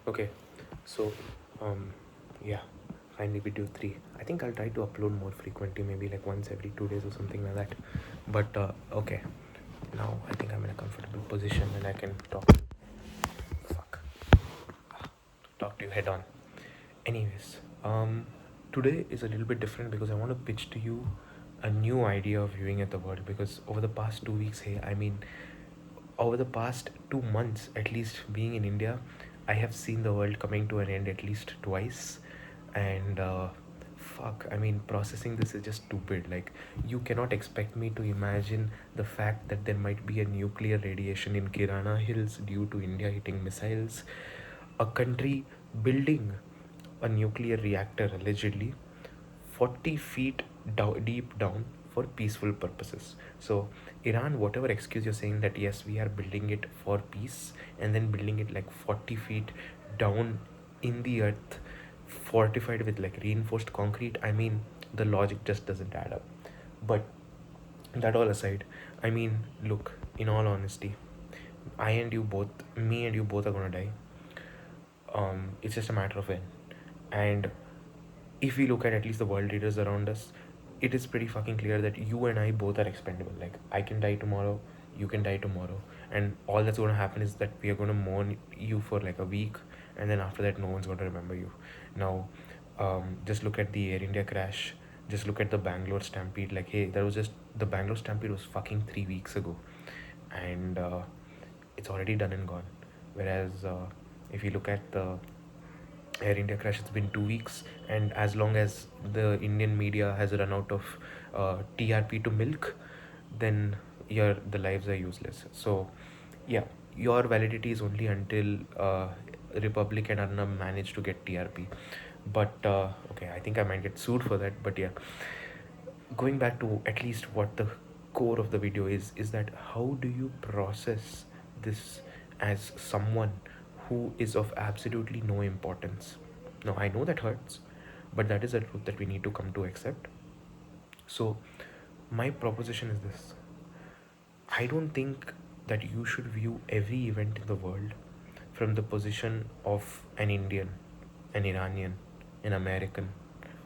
Okay, so um, yeah, finally video three. I think I'll try to upload more frequently, maybe like once every 2 days or something like that. But okay, now I think I'm in a comfortable position and I can talk. Fuck, talk to you head on. Anyways, today is a little bit different because I want to pitch to you a new idea of viewing at the world. Because over the past 2 weeks, hey, I mean, over the past 2 months at least being in India, I have seen the world coming to an end at least twice. And fuck, I mean, processing this is just stupid. Like, you cannot expect me to imagine the fact that there might be a nuclear radiation in Kirana Hills due to India hitting missiles, a country building a nuclear reactor allegedly 40 feet deep down for peaceful purposes. So, Iran, whatever excuse you're saying that yes, we are building it for peace and then building it like 40 feet down in the earth, fortified with like reinforced concrete, I mean, the logic just doesn't add up. But that all aside, I mean, look, in all honesty, me and you both are gonna die. It's just a matter of when. And if we look at least the world leaders around us, it is pretty fucking clear that you and I both are expendable. Like, I can die tomorrow, you can die tomorrow, and all that's going to happen is that we are going to mourn you for like a week, and then after that, no one's going to remember you. Now, just look at the Air India crash. Just look at the Bangalore stampede. Like, hey, that was just the Bangalore stampede was fucking 3 weeks ago, and it's already done and gone. Whereas, if you look at the Air India crash, it's been 2 weeks, and as long as the Indian media has run out of TRP to milk, then the lives are useless. So, yeah, your validity is only until Republic and Arnab manage to get TRP. But okay, I think I might get sued for that. But yeah, going back to at least what the core of the video is that how do you process this as someone who is of absolutely no importance? Now, I know that hurts, but that is a truth that we need to come to accept. So my proposition is this: I don't think that you should view every event in the world from the position of an Indian, an Iranian, an American,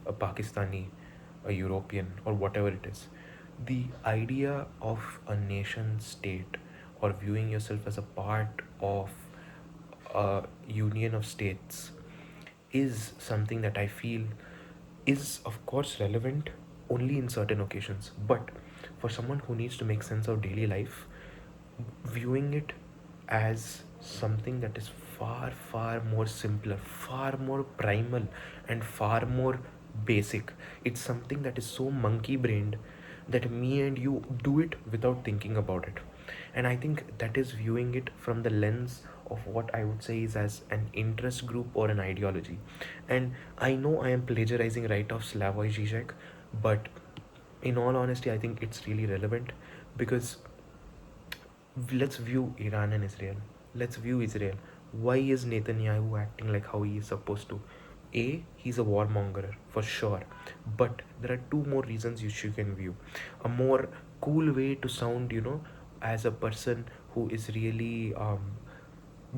a Pakistani, a European, or whatever it is. The idea of a nation state or viewing yourself as a part of a union of states is something that I feel is, of course, relevant only in certain occasions. But for someone who needs to make sense of daily life, viewing it as something that is far, far more simpler, far more primal, and far more basic. It's something that is so monkey brained that me and you do it without thinking about it. And I think that is viewing it from the lens of what I would say is as an interest group or an ideology. And I know I am plagiarizing right off Slavoj Žižek, but in all honesty, I think it's really relevant because let's view Iran and Israel. Let's view Israel. Why is Netanyahu acting like how he is supposed to? A, he's a warmonger for sure. But there are two more reasons you can view. A more cool way to sound, as a person who is really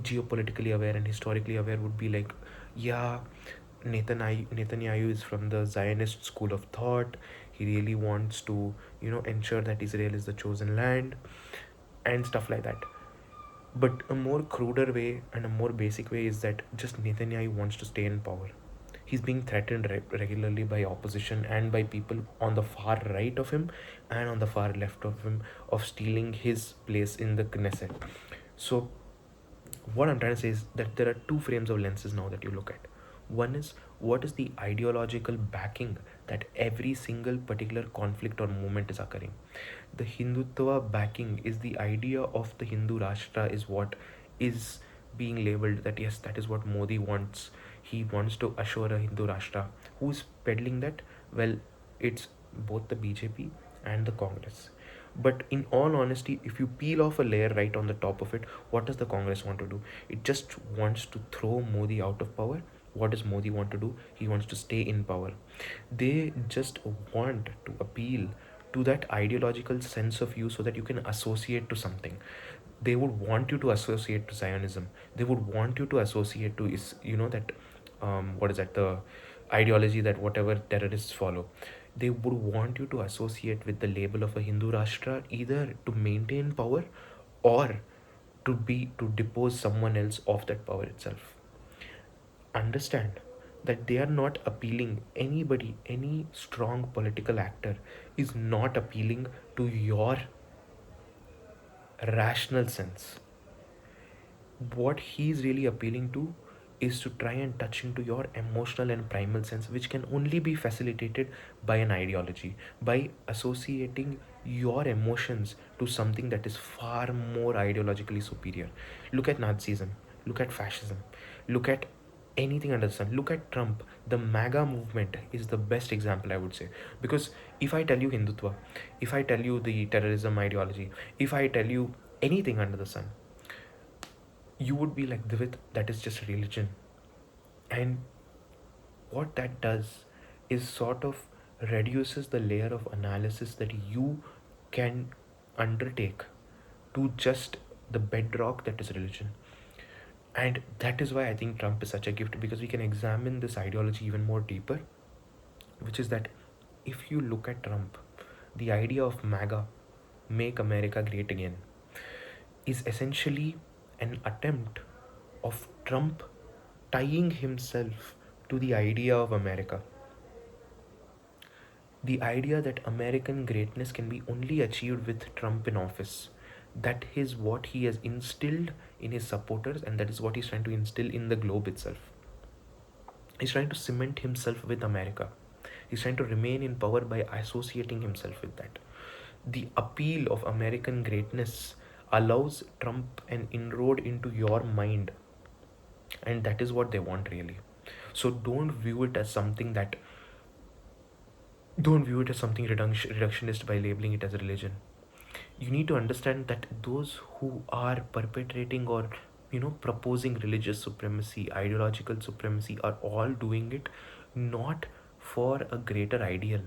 geopolitically aware and historically aware would be like, yeah, Netanyahu is from the Zionist school of thought. He really wants to, ensure that Israel is the chosen land and stuff like that. But a more cruder way and a more basic way is that just Netanyahu wants to stay in power. He's being threatened regularly by opposition and by people on the far right of him and on the far left of him of stealing his place in the Knesset. So what I'm trying to say is that there are two frames of lenses now that you look at. One is what is the ideological backing that every single particular conflict or movement is occurring. The Hindutva backing is the idea of the Hindu Rashtra is what is being labeled that yes, that is what Modi wants. He wants to assure a Hindu Rashtra. Who's peddling that? Well, it's both the BJP and the Congress. But in all honesty, if you peel off a layer right on the top of it, what does the Congress want to do? It just wants to throw Modi out of power. What does Modi want to do? He wants to stay in power. They just want to appeal to that ideological sense of you so that you can associate to something. they would want you to associate to Zionism. They would want you to associate to is that what is that, the ideology that whatever terrorists follow. They would want you to associate with the label of a Hindu Rashtra, either to maintain power or to depose someone else of that power itself. Understand that they are not appealing, anybody, any strong political actor is not appealing to your rational sense. What he's really appealing to is to try and touch into your emotional and primal sense, which can only be facilitated by an ideology, by associating your emotions to something that is far more ideologically superior. Look at Nazism, look at fascism, look at anything under the sun. Look at Trump. The MAGA movement is the best example, I would say. Because if I tell you Hindutva, if I tell you the terrorism ideology, if I tell you anything under the sun, you would be like, Divit, that is just religion. And what that does is sort of reduces the layer of analysis that you can undertake to just the bedrock that is religion. And that is why I think Trump is such a gift, because we can examine this ideology even more deeper, which is that if you look at Trump, the idea of MAGA, make America great again, is essentially an attempt of Trump tying himself to the idea of America. The idea that American greatness can be only achieved with Trump in office. That is what he has instilled in his supporters, and that is what he's trying to instill in the globe itself. He's trying to cement himself with America. He's trying to remain in power by associating himself with that. The appeal of American greatness allows Trump an inroad into your mind, and that is what they want, really. So don't view it as something reductionist by labeling it as a religion. You need to understand that those who are perpetrating or proposing religious supremacy, ideological supremacy, are all doing it not for a greater ideal,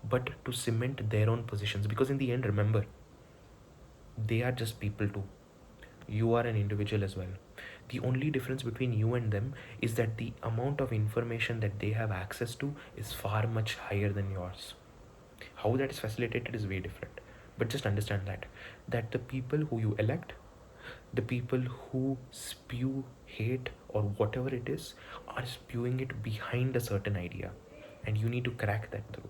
but to cement their own positions. Because in the end, remember, they are just people too. You are an individual as well. The only difference between you and them is that the amount of information that they have access to is far much higher than yours. How that is facilitated is way different. But just understand that the people who you elect, the people who spew hate or whatever it is, are spewing it behind a certain idea, and you need to crack that through.